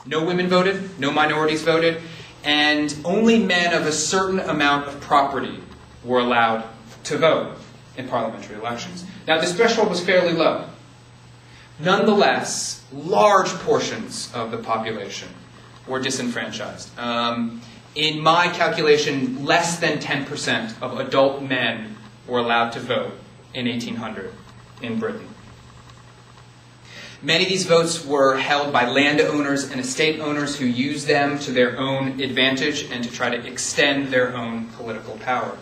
No women voted, no minorities voted, and only men of a certain amount of property were allowed to vote in parliamentary elections. Now, this threshold was fairly low. Nonetheless, large portions of the population were disenfranchised. In my calculation, less than 10% of adult men were allowed to vote in 1800 in Britain. Many of these votes were held by landowners and estate owners who used them to their own advantage and to try to extend their own political power.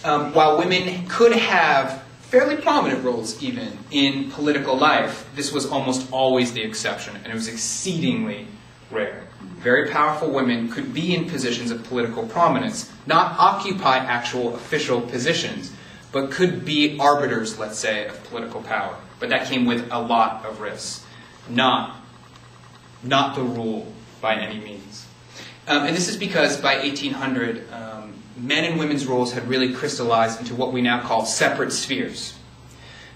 While women could have fairly prominent roles even in political life, this was almost always the exception, and it was exceedingly rare. Very powerful women could be in positions of political prominence, not occupy actual official positions, but could be arbiters, let's say, of political power. But that came with a lot of risks. Not the rule by any means. And this is because by 1800, men and women's roles had really crystallized into what we now call separate spheres.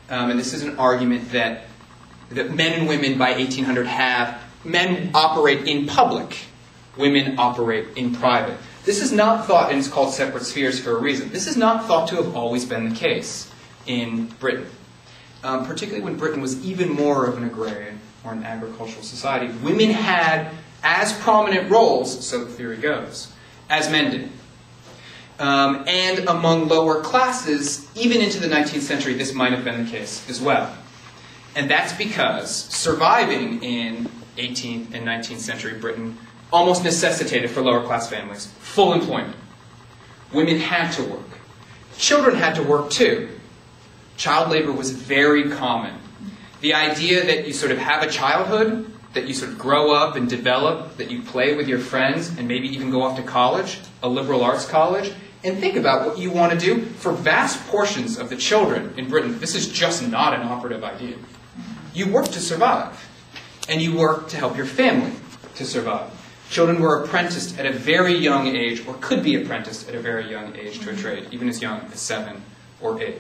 And this is an argument that men and women by 1800 have. Men operate in public. Women operate in private. This is not thought, and it's called separate spheres for a reason, this is not thought to have always been the case in Britain. Particularly when Britain was even more of an agrarian or an agricultural society. Women had as prominent roles, so the theory goes, as men did. And among lower classes, even into the 19th century, this might have been the case as well. And that's because surviving in 18th and 19th century Britain almost necessitated for lower class families full employment. Women had to work. Children had to work too. Child labor was very common. The idea that you sort of have a childhood, that you sort of grow up and develop, that you play with your friends and maybe even go off to college, a liberal arts college, and think about what you want to do. For vast portions of the children in Britain, this is just not an operative idea. You work to survive, and you work to help your family to survive. Children were apprenticed at a very young age, or could be apprenticed at a very young age to a trade, even as young as 7 or 8.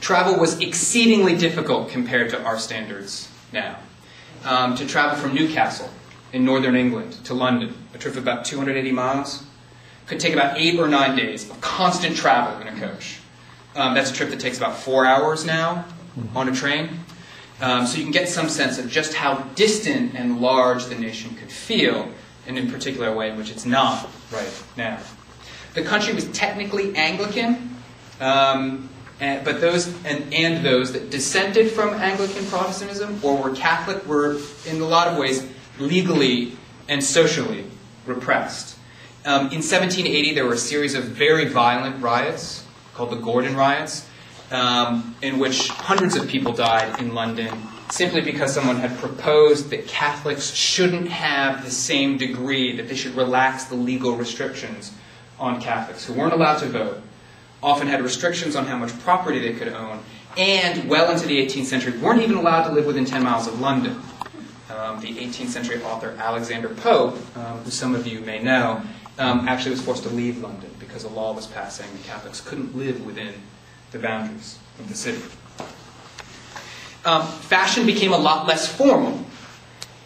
Travel was exceedingly difficult compared to our standards now. To travel from Newcastle in northern England to London, a trip of about 280 miles, could take about 8 or 9 days of constant travel in a coach. That's a trip that takes about 4 hours now on a train. So you can get some sense of just how distant and large the nation could feel, and in particular a way in which it's not right now. The country was technically Anglican, but those that dissented from Anglican Protestantism or were Catholic were, in a lot of ways, legally and socially repressed. In 1780, there were a series of very violent riots called the Gordon Riots, in which hundreds of people died in London simply because someone had proposed that Catholics shouldn't have the same degree, that they should relax the legal restrictions on Catholics who weren't allowed to vote, often had restrictions on how much property they could own, and well into the 18th century weren't even allowed to live within 10 miles of London. The 18th century author Alexander Pope, who some of you may know, actually was forced to leave London because a law was passed saying that Catholics couldn't live within the boundaries of the city. Fashion became a lot less formal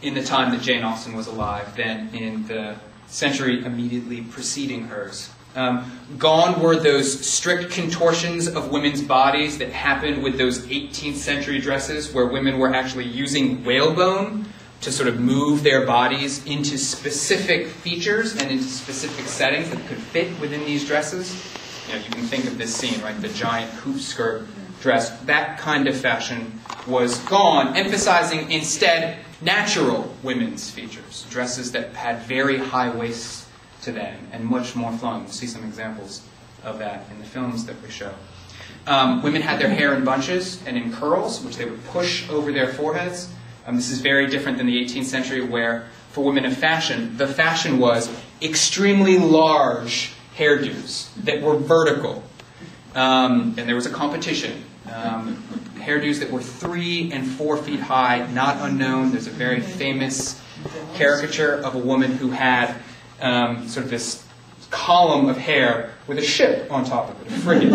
in the time that Jane Austen was alive than in the century immediately preceding hers. Gone were those strict contortions of women's bodies that happened with those 18th century dresses where women were actually using whalebone to sort of move their bodies into specific features and into specific settings that could fit within these dresses. You know, you can think of this scene, right? The giant hoop skirt dress. That kind of fashion was gone, emphasizing instead natural women's features. Dresses that had very high waists to them and much more flowing. We'll see some examples of that in the films that we show. Women had their hair in bunches and in curls, which they would push over their foreheads. This is very different than the 18th century, where for women of fashion, the fashion was extremely large hairdos that were vertical. And there was a competition. Hairdos that were 3 and 4 feet high, not unknown. There's a very famous caricature of a woman who had sort of this column of hair with a ship on top of it, a frigate.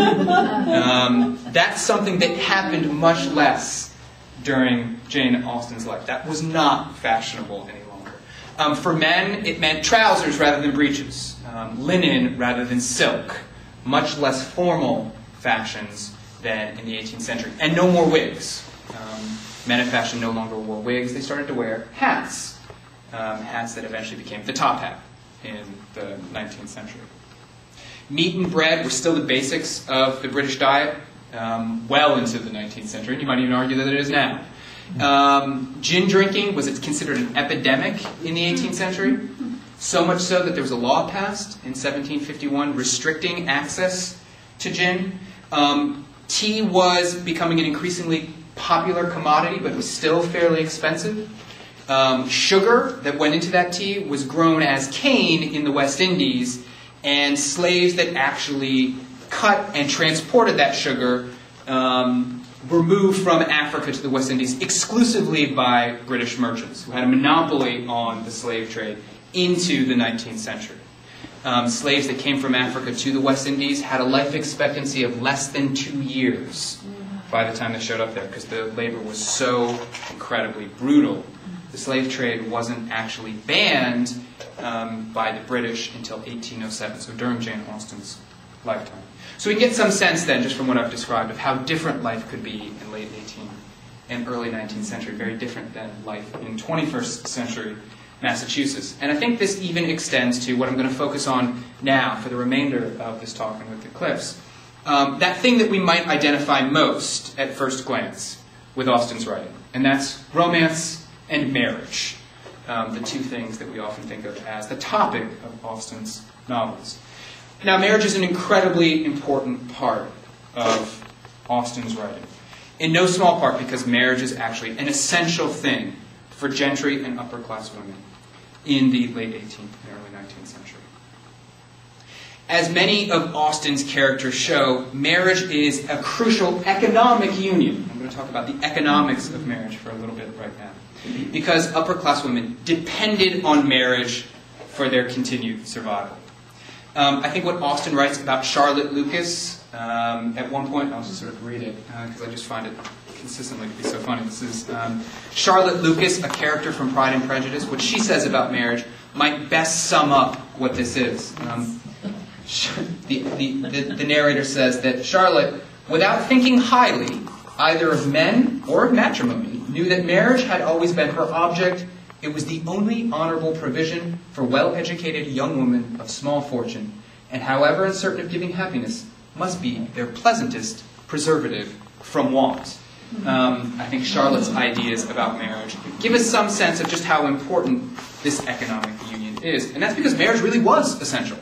That's something that happened much less during Jane Austen's life. That was not fashionable any longer. For men, it meant trousers rather than breeches, linen rather than silk, much less formal fashions than in the 18th century, and no more wigs. Men of fashion no longer wore wigs. They started to wear hats, hats that eventually became the top hat in the 19th century. Meat and bread were still the basics of the British diet well into the 19th century, and you might even argue that it is now. Gin drinking was considered an epidemic in the 18th century, so much so that there was a law passed in 1751 restricting access to gin. Tea was becoming an increasingly popular commodity, but it was still fairly expensive. Sugar that went into that tea was grown as cane in the West Indies, and slaves that actually cut and transported that sugar were moved from Africa to the West Indies exclusively by British merchants who had a monopoly on the slave trade into the 19th century. Slaves that came from Africa to the West Indies had a life expectancy of less than 2 years by the time they showed up there, because the labor was so incredibly brutal. The slave trade wasn't actually banned by the British until 1807, so during Jane Austen's lifetime. So we get some sense then, just from what I've described, of how different life could be in late 18th and early 19th century, very different than life in 21st century Massachusetts. And I think this even extends to what I'm going to focus on now for the remainder of this talk and with the clips. That thing that we might identify most at first glance with Austen's writing, and that's romance and marriage, the two things that we often think of as the topic of Austen's novels. Now, marriage is an incredibly important part of Austen's writing, in no small part because marriage is actually an essential thing for gentry and upper-class women in the late 18th and early 19th century. As many of Austen's characters show, marriage is a crucial economic union. I'm going to talk about the economics of marriage for a little bit right now, because upper-class women depended on marriage for their continued survival. I think what Austen writes about Charlotte Lucas, at one point, I'll just sort of read it, because I just find it consistently to be so funny. This is Charlotte Lucas, a character from Pride and Prejudice. What she says about marriage might best sum up what this is. The narrator says that Charlotte, without thinking highly, either of men or of matrimony, knew that marriage had always been her object. It was the only honorable provision for well-educated young women of small fortune, and however uncertain of giving happiness, must be their pleasantest preservative from want. I think Charlotte's ideas about marriage give us some sense of just how important this economic union is. And that's because marriage really was essential.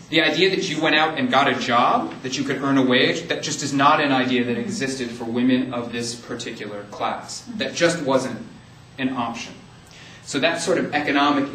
The idea that you went out and got a job, that you could earn a wage, that just is not an idea that existed for women of this particular class. That just wasn't an option. So that sort of economic